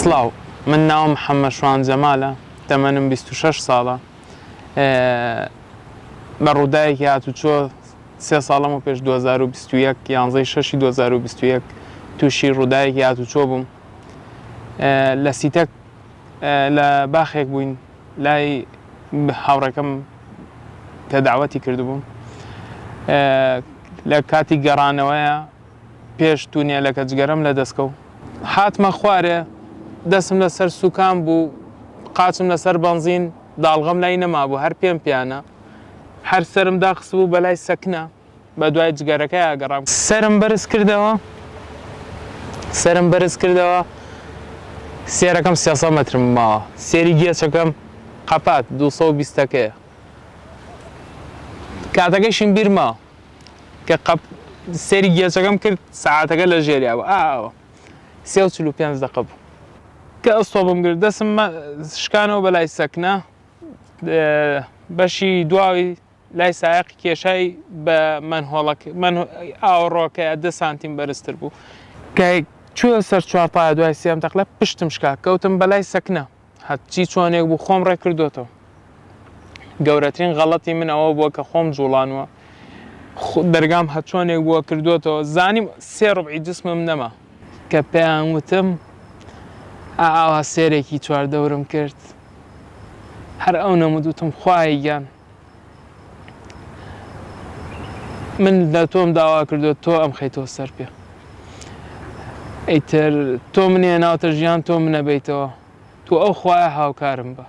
سڵاو، من ناوم محەممەد شوان جەمالە، تەمەنم 26 ساڵە. بە ڕووداوێکی هاتوچۆ 3 ساڵەم و پێش 2021 یانزەی 6 2021 تووشی ڕووداوێکی هاتوچۆ بووم. لە سیتەک لە باخێک بووین لای هاوڕێکەم کە داوەتی کردبووم. لە کاتی گەڕانەوەیە پێش تونێلەکە جگەرەم لە دەستکەوت. هاتمە خوارێ، دەستم لەسەر سوکان بوو، قاچم لەسەر بەنزین، داڵغەم لای نەمابوو، هەر پێم پیانە، هەر سەرم داخست بوو بەلای سەکنە، بە دوای جگەرەکە ئاگەڕام. سەرم بەرز کردەوە، سێرەکەم 300 مەترم ماوە، سێری گێچەکەم قەپات 220ەکەیە. کاتەکەیشم بیرماوە کە سێری گێچەکەم کرد، سەعاتەکە لە ژێریا بوو، ئاوە 3:45 دقە بوو کە ئەستۆبم کرد، دەستم شکانەوە بەلای سەکنە، بەشی دواوی لای سایەقی کێشای بە ئاوەڕۆکەیە 2 سانتیم بەرزتر بوو کە چووە سەر چوارپایە دوای سێم تەقلە پشتم شکا، کەوتم بەلای سەکنە، هەرچی چۆنێک بوو خۆم ڕێکردوتەوە. گەورەترین غەڵەتی من ئەوە بووە کە خۆم جوڵانوە، دەرگام هەر چۆنێک بووە کردوتەوە، زانیم 3 ڕوبعی جسمم نەما کە پێیان وتم ئاوا سێرێکی چواردەورم کرد، هەر ئەو نەمودوتم خوای گیان، من لە تۆم داوا کردو تۆ ئەم خەیتەوە سەر پێ، ئەیتر تۆ منێ ناوتە ژیان، تۆ منەبیتەوە، تۆ ئەو خوایە هاوکارم بە.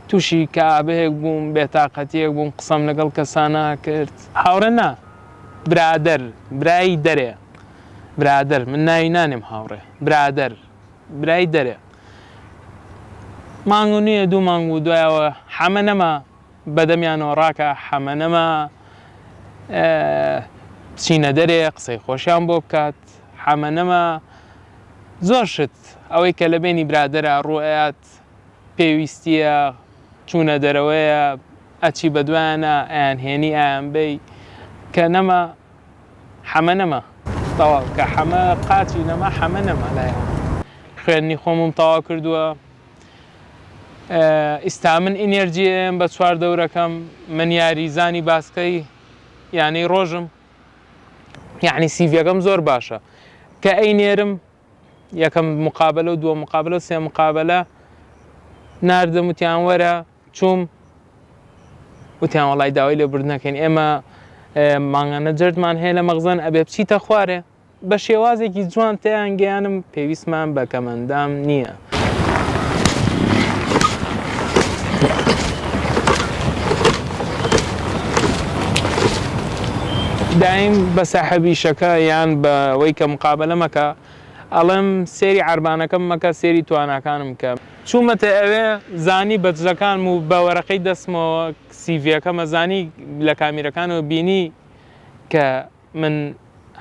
تووشی کابەیەک بووم، بێتاقەتیەک بووم، قسەم لەگەڵ کەسانە کرد، هاوڕێ نا، برادەر، برایی دەرێ، برادەر، من ناوی نانێم هاوڕێ، برادەر، برای دەرێ. مانگ و نییە 2 مانگ بوو، دوایەوە حەمە نەما بەدەمیانەوە ڕاکە، حەمە نەما بچینە دەرێ قسەی خۆشیان بۆ بکات، حەمە نەما زۆر شت ئەوەی کە لە بینی برادەرە ڕوئەت پێویستیە، چوونە دەرەوەیە، ئەچی بە دوایانە ئەیانهێنی ئایان بەی کە نەما حەمە نەما تەواو، کە حەمە قاچی نەما حەمە نەما لایەوە. خوێندنی خۆمم تەواو کردووە، ئێستا من ئینێرجیم بە 4 دەورەکەم، من یاریزانی باسکەی یانەی ڕۆژم، یعنی سیڤەکەم زۆر باشە کە ئەینێرم یەکەم مقابلە و 2 مقابلە و 3 مقابلە ناردم، وتیان وەرە چووم، وتیان وەڵای داوای لێبوردنەکەین، ئێمە مانگانە جەردمان هەیە لە مەغزەن، ئەبێ بچیتە خوارێ، بە شێوازێکی جوان تێیان گەیانم، پێویستمان بە کەمەندام نییە. دایم بە ساحەبی شەکە یان بە ئەوەی کە مقابلە مەکە ئەڵێم سێری عەربانەکەم مەکە، سێری تواناکانم کە. چوومەتە ئەوێ زانی بەجلەکانم و بە وەرەقەی دەستمەوە سیڤیەکەمە زانی لە کامیرەکانەوە بینی کە من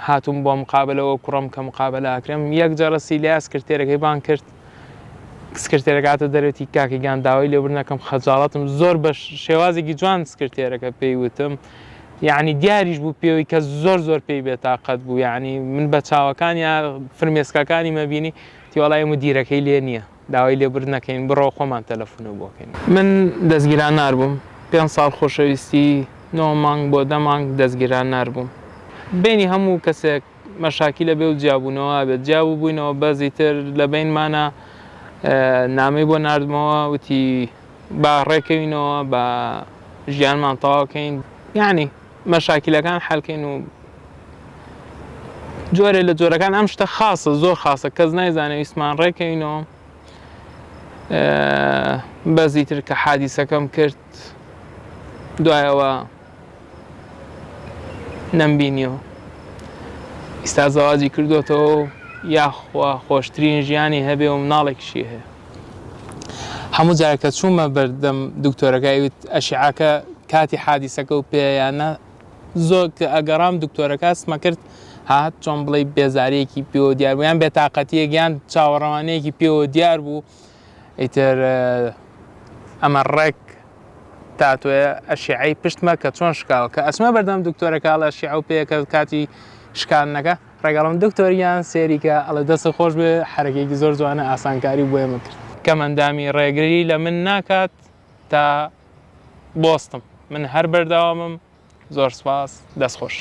هاتووم بۆ مقابلەوە کوڕم کە مقابلە ئاکرێم. یەک جارە سیلیا سکرتێرەکەی بان کرد، سکرتێرەکاتە دەرەوەتی کاکە گیان داوای لێبوردنەکەم، خەجاڵەتم زۆر بە شێوازێکی جوان سکرتێرەکە پێی وتم، یعنی دیاریش بوو پێوەی کە زۆر پێی بێتاقەت بوو، یعنی من بە چاوەکان یا فرمێسکەکانی مەبینی تیوەڵای مدیرەکەی لێ نییە، داوای لێبوردنەکەین، بڕۆ خۆمان تەلەفۆنە بۆکەین. من دەستگیران نار بووم، 5 ساڵ خۆشەویستی 9 مانگ بۆ 10 مانگ دەستگیران نار بووم. بینی هەموو کەسێک مەشاکیلە بێ و جیابوونەوە بێت، جیابوو بووینەوە بەزی تر لە بینمانە نامەی بۆ ناردمەوە، وتی با ڕێکەوینەوە بە ژیانمان تەواوکەین، یعنی مەشاکیلەکان حەلکەین و جۆرێ لە جۆرەکان. ئەم شتە خاسە، زۆر خاسە، کەس نایزانێ ویسمان ڕێکەوینەوە. بەزی تر کە حادیسەکەم کرد، دوایەوە نەمبینیەوە، ئێستا زەواجی کردوتەوە، یاخوا خۆشترین ژیانی هەبێ و مناڵێکیشی هەیە. هەموو جارێکە چوومە بەردەم دکتۆرەکەی وت ئەشیعەکە کاتی حادیسەکە و پێیانە زۆر کە ئەگەڕام دکتۆرەکە ئەسمە کرد، هات چۆن بڵێ بێزارەیەکی پێوە دیار بوو، یان بێتاقەتیەک یان چاوەڕەوانەیەکی پێوە دیار بوو، ئیتر ئەمە ڕێک تاتوێ ئەشیعەی پشتمە کە چۆن شکاوە، کە ئەسمە بەردەم دکتۆرەکە ئەڵێ ئەشیعە و پێیەکە کاتی شکاندنەکە ڕێگەڵم دکتۆریان سێریکە ئەڵە دەست خۆش بێ حرەکێکی زۆر جوانە ئاسانکاری بۆ ئێمە کرد کە ئەندامی ڕێگری لە من ناکات تا بۆستم من هەر بەرداوامم زۆر سپاس دەستخۆش.